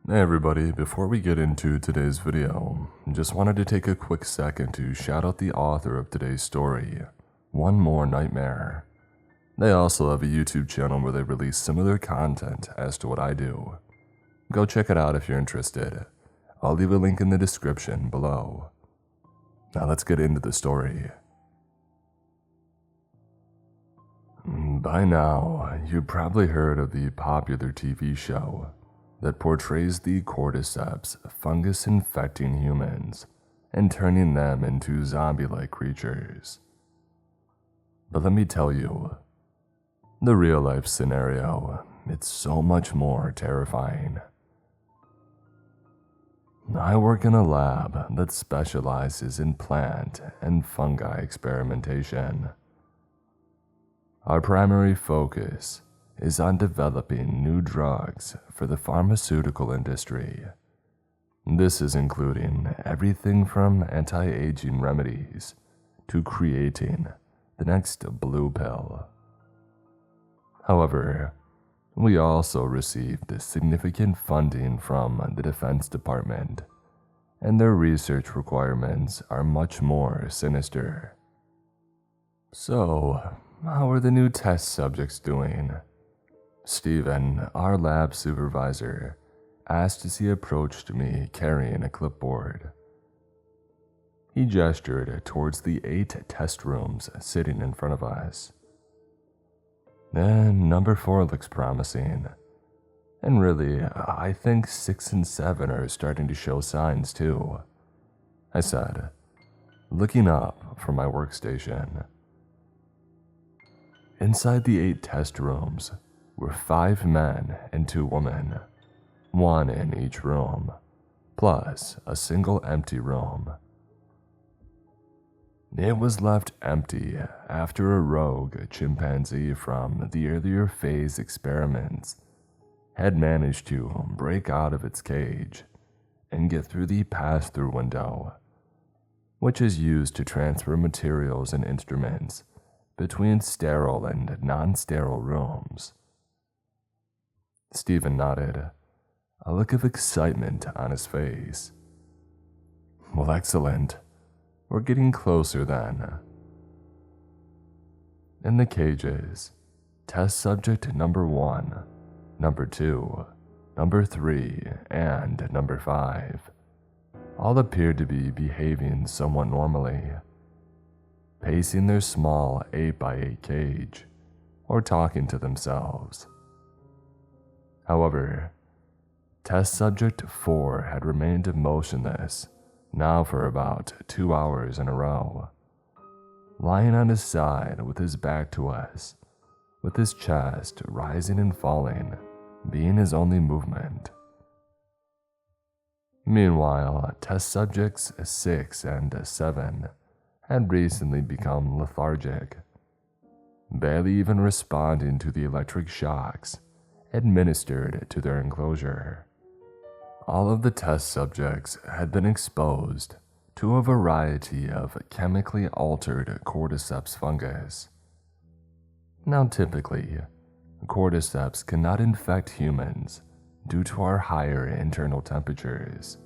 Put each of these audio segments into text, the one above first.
Hey everybody, before we get into today's video, just wanted to take a quick second to shout out the author of today's story, OneMoreNightmare. They also have a YouTube channel where they release similar content as to what I do. Go check it out if you're interested. I'll leave a link in the description below. Now let's get into the story. By now, you've probably heard of the popular TV show that portrays the Cordyceps fungus infecting humans and turning them into zombie-like creatures. But let me tell you, the real-life scenario, it's so much more terrifying. I work in a lab that specializes in plant and fungi experimentation. Our primary focus is on developing new drugs for the pharmaceutical industry. This is including everything from anti-aging remedies to creating the next blue pill. However, we also received significant funding from the Defense Department, and their research requirements are much more sinister. So, how are the new test subjects doing? Steven, our lab supervisor, asked as he approached me carrying a clipboard. He gestured towards the 8 test rooms sitting in front of us. And number 4 looks promising. And really, I think 6 and 7 are starting to show signs too, I said, looking up from my workstation. Inside the 8 test rooms were 5 men and 2 women, 1 in each room, plus a single empty room. It was left empty after a rogue chimpanzee from the earlier phase experiments had managed to break out of its cage and get through the pass-through window, which is used to transfer materials and instruments between sterile and non-sterile rooms. Stephen nodded, a look of excitement on his face. Well, excellent. We're getting closer then. In the cages, test subject number 1, number 2, number 3, and number 5 all appeared to be behaving somewhat normally, pacing their small 8x8 cage or talking to themselves. However, test subject 4 had remained motionless now for about 2 hours in a row, lying on his side with his back to us, with his chest rising and falling being his only movement. Meanwhile, test subjects 6 and 7 had recently become lethargic, barely even responding to the electric shocks administered to their enclosure. All of the test subjects had been exposed to a variety of chemically altered Cordyceps fungus. Now typically, Cordyceps cannot infect humans due to our higher internal temperatures,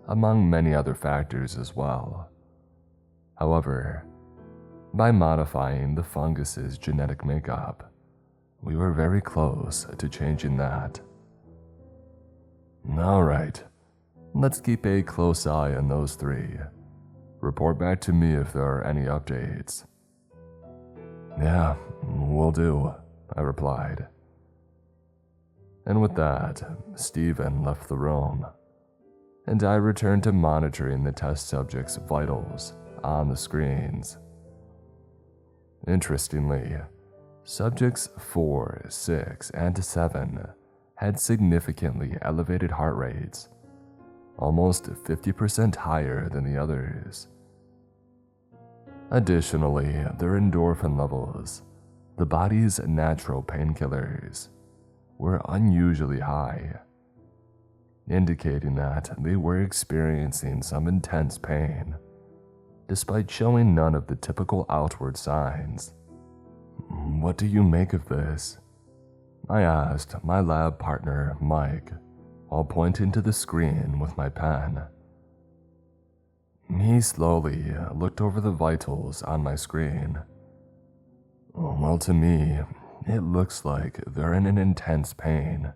among many other factors as well. However, by modifying the fungus's genetic makeup, we were very close to changing that. Alright, let's keep a close eye on those 3. Report back to me if there are any updates. Yeah, will do, I replied. And with that, Stephen left the room, and I returned to monitoring the test subjects' vitals on the screens. Interestingly, subjects 4, 6, and 7 had significantly elevated heart rates, almost 50% higher than the others. Additionally, their endorphin levels, the body's natural painkillers, were unusually high, indicating that they were experiencing some intense pain, despite showing none of the typical outward signs. What do you make of this? I asked my lab partner, Mike, while pointing to the screen with my pen. He slowly looked over the vitals on my screen. Well, to me, it looks like they're in an intense pain.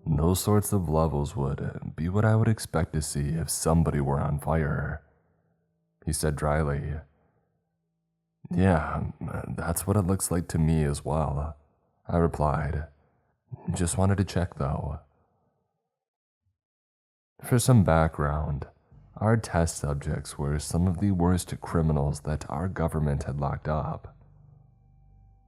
Those sorts of levels would be what I would expect to see if somebody were on fire, he said dryly. Yeah, that's what it looks like to me as well, I replied. Just wanted to check though. For some background, our test subjects were some of the worst criminals that our government had locked up.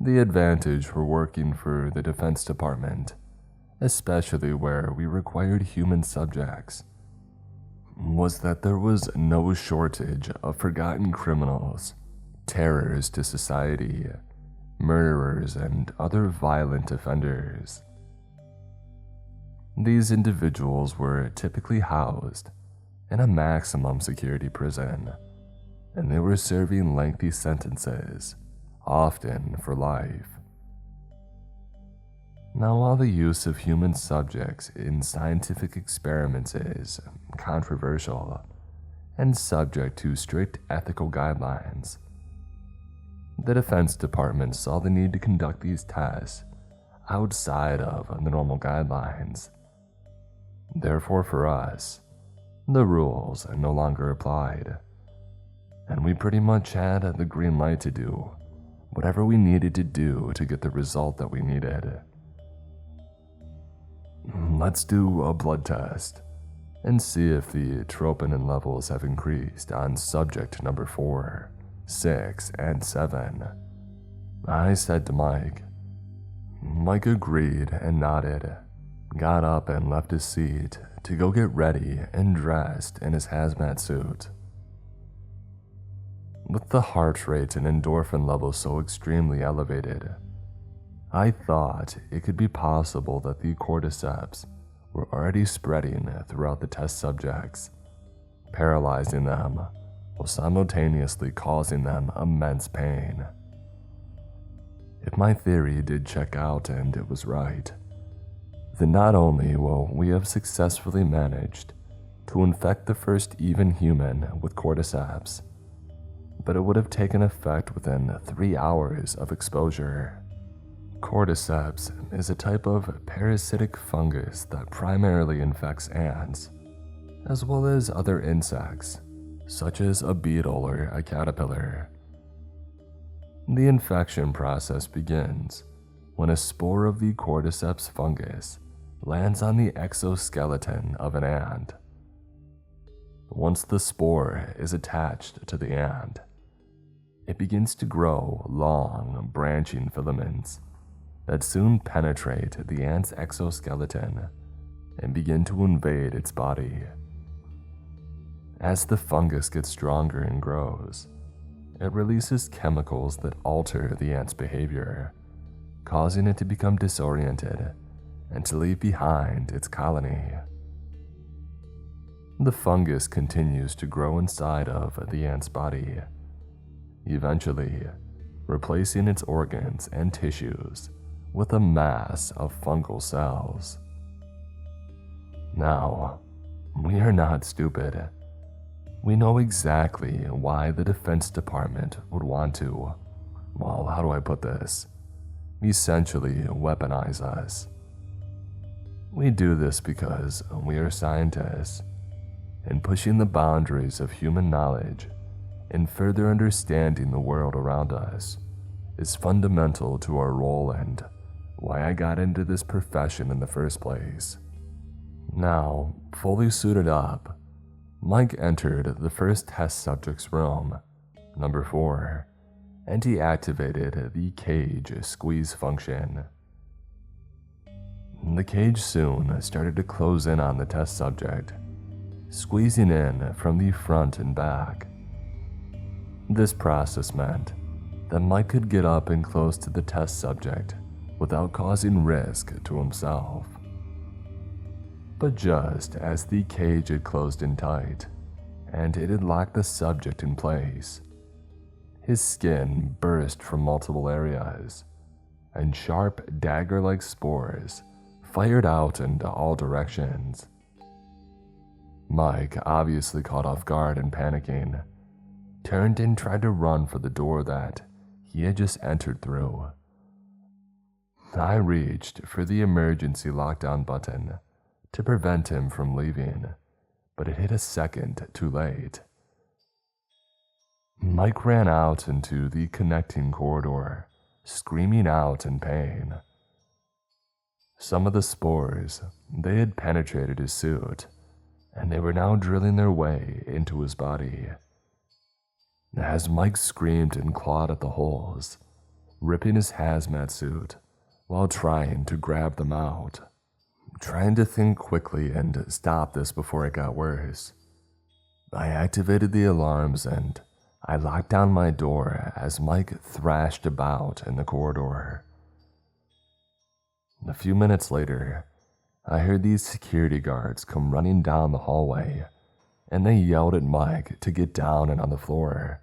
The advantage for working for the Defense Department, especially where we required human subjects, was that there was no shortage of forgotten criminals, terrors to society, murderers, and other violent offenders. These individuals were typically housed in a maximum security prison, and they were serving lengthy sentences, often for life. Now, while the use of human subjects in scientific experiments is controversial and subject to strict ethical guidelines, the Defense Department saw the need to conduct these tests outside of the normal guidelines. Therefore, for us, the rules no longer applied, and we pretty much had the green light to do whatever we needed to do to get the result that we needed. Let's do a blood test and see if the troponin levels have increased on subject number 4, 6, and 7, I said to Mike. Mike agreed and nodded, got up and left his seat to go get ready and dressed in his hazmat suit. With the heart rate and endorphin levels so extremely elevated, I thought it could be possible that the cordyceps were already spreading throughout the test subjects, paralyzing them while simultaneously causing them immense pain. If my theory did check out and it was right, then not only will we have successfully managed to infect the first even human with cordyceps, but it would have taken effect within 3 hours of exposure. Cordyceps is a type of parasitic fungus that primarily infects ants, as well as other insects, such as a beetle or a caterpillar. The infection process begins when a spore of the Cordyceps fungus lands on the exoskeleton of an ant. Once the spore is attached to the ant, it begins to grow long, branching filaments that soon penetrate the ant's exoskeleton and begin to invade its body. As the fungus gets stronger and grows, it releases chemicals that alter the ant's behavior, causing it to become disoriented and to leave behind its colony. The fungus continues to grow inside of the ant's body, eventually replacing its organs and tissues with a mass of fungal cells. Now, we are not stupid. We know exactly why the Defense Department would want to, well, how do I put this, essentially weaponize us. We do this because we are scientists, and pushing the boundaries of human knowledge and further understanding the world around us is fundamental to our role and why I got into this profession in the first place. Now, fully suited up, Mike entered the first test subject's room, number 4, and he activated the cage squeeze function. The cage soon started to close in on the test subject, squeezing in from the front and back. This process meant that Mike could get up and close to the test subject without causing risk to himself. But just as the cage had closed in tight and it had locked the subject in place, his skin burst from multiple areas, and sharp dagger-like spores fired out into all directions. Mike, obviously caught off guard and panicking, turned and tried to run for the door that he had just entered through. I reached for the emergency lockdown button to prevent him from leaving, but it hit a second too late. Mike ran out into the connecting corridor, screaming out in pain. Some of the spores, they had penetrated his suit, and they were now drilling their way into his body. As Mike screamed and clawed at the holes, ripping his hazmat suit while trying to grab them out, trying to think quickly and stop this before it got worse, I activated the alarms and I locked down my door as Mike thrashed about in the corridor. A few minutes later, I heard these security guards come running down the hallway, and they yelled at Mike to get down and on the floor.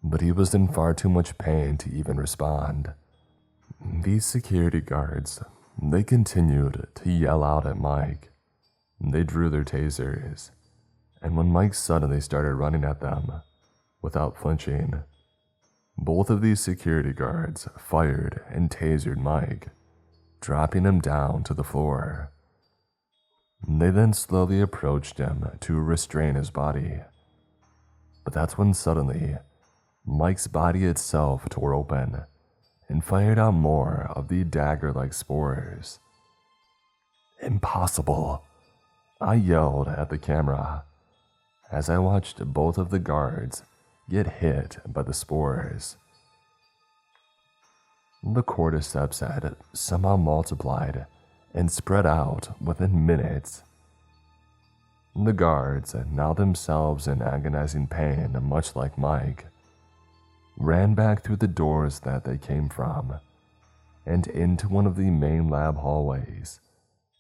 But he was in far too much pain to even respond. These security guards, they continued to yell out at Mike. They drew their tasers, and when Mike suddenly started running at them, without flinching, both of these security guards fired and tasered Mike, dropping him down to the floor. They then slowly approached him to restrain his body. But that's when suddenly, Mike's body itself tore open and fired out more of the dagger-like spores. "Impossible!" I yelled at the camera as I watched both of the guards get hit by the spores. The cordyceps had somehow multiplied and spread out within minutes. The guards, now themselves in agonizing pain much like Mike, ran back through the doors that they came from and into one of the main lab hallways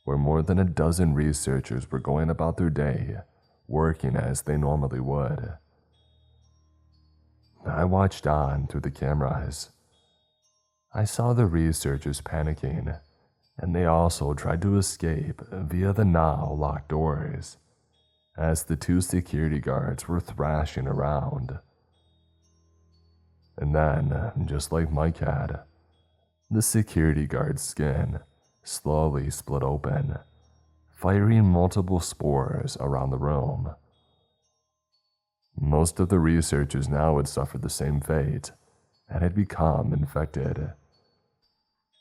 where more than a dozen researchers were going about their day working as they normally would. I watched on through the cameras. I saw the researchers panicking, and they also tried to escape via the now locked doors, as the two security guards were thrashing around. And then, just like Mike had, the security guard's skin slowly split open, firing multiple spores around the room. Most of the researchers now had suffered the same fate and had become infected.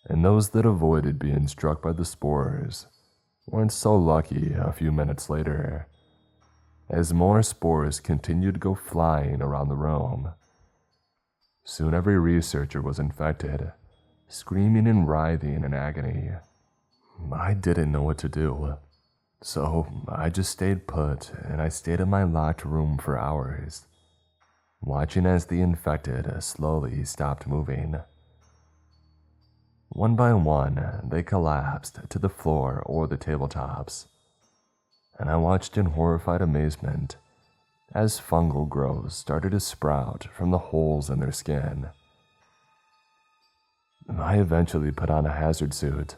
And those that avoided being struck by the spores weren't so lucky a few minutes later, as more spores continued to go flying around the room. Soon every researcher was infected, screaming and writhing in agony. I didn't know what to do, so I just stayed put and I stayed in my locked room for hours, watching as the infected slowly stopped moving. One by one, they collapsed to the floor or the tabletops, and I watched in horrified amazement as fungal growths started to sprout from the holes in their skin. I eventually put on a hazard suit,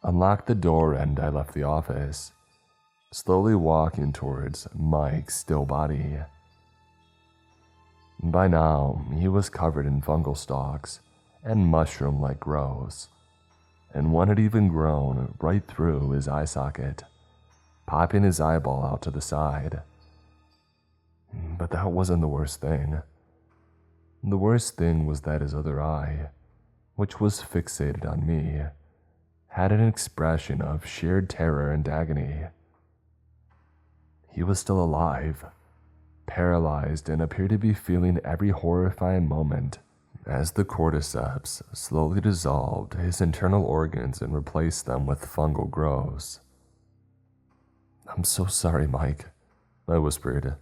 unlocked the door, and I left the office, slowly walking towards Mike's still body. By now, he was covered in fungal stalks and mushroom-like growths, and one had even grown right through his eye socket, popping his eyeball out to the side. But that wasn't the worst thing. The worst thing was that his other eye, which was fixated on me, had an expression of sheer terror and agony. He was still alive, paralyzed, and appeared to be feeling every horrifying moment as the cordyceps slowly dissolved his internal organs and replaced them with fungal growths. "I'm so sorry, Mike," I whispered,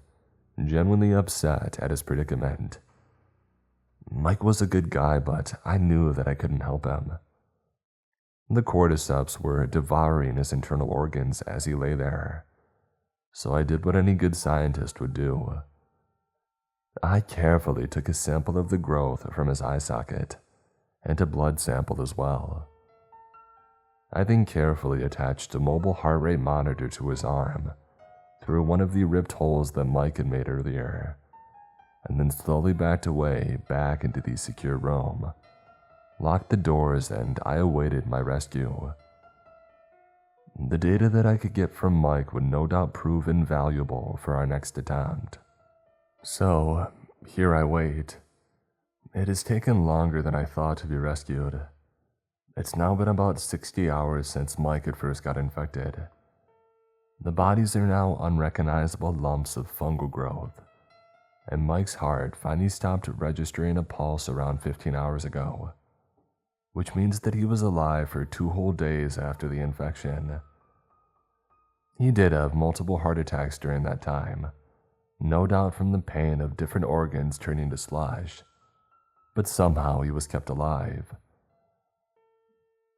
genuinely upset at his predicament. Mike was a good guy, but I knew that I couldn't help him. The cordyceps were devouring his internal organs as he lay there, so I did what any good scientist would do. I carefully took a sample of the growth from his eye socket, and a blood sample as well. I then carefully attached a mobile heart rate monitor to his arm through one of the ripped holes that Mike had made earlier, and then slowly backed away back into the secure room, locked the doors, and I awaited my rescue. The data that I could get from Mike would no doubt prove invaluable for our next attempt. So, here I wait. It has taken longer than I thought to be rescued. It's now been about 60 hours since Mike had first got infected. The bodies are now unrecognizable lumps of fungal growth, and Mike's heart finally stopped registering a pulse around 15 hours ago, which means that he was alive for 2 whole days after the infection. He did have multiple heart attacks during that time, no doubt from the pain of different organs turning to slush, but somehow he was kept alive.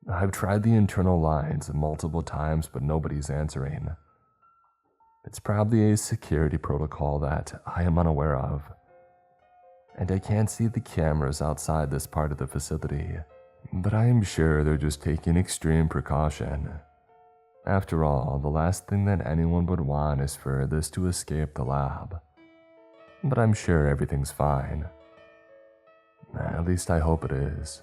I've tried the internal lines multiple times, but nobody's answering. It's probably a security protocol that I am unaware of, and I can't see the cameras outside this part of the facility, but I am sure they're just taking extreme precaution. After all, the last thing that anyone would want is for this to escape the lab. But I'm sure everything's fine. At least I hope it is.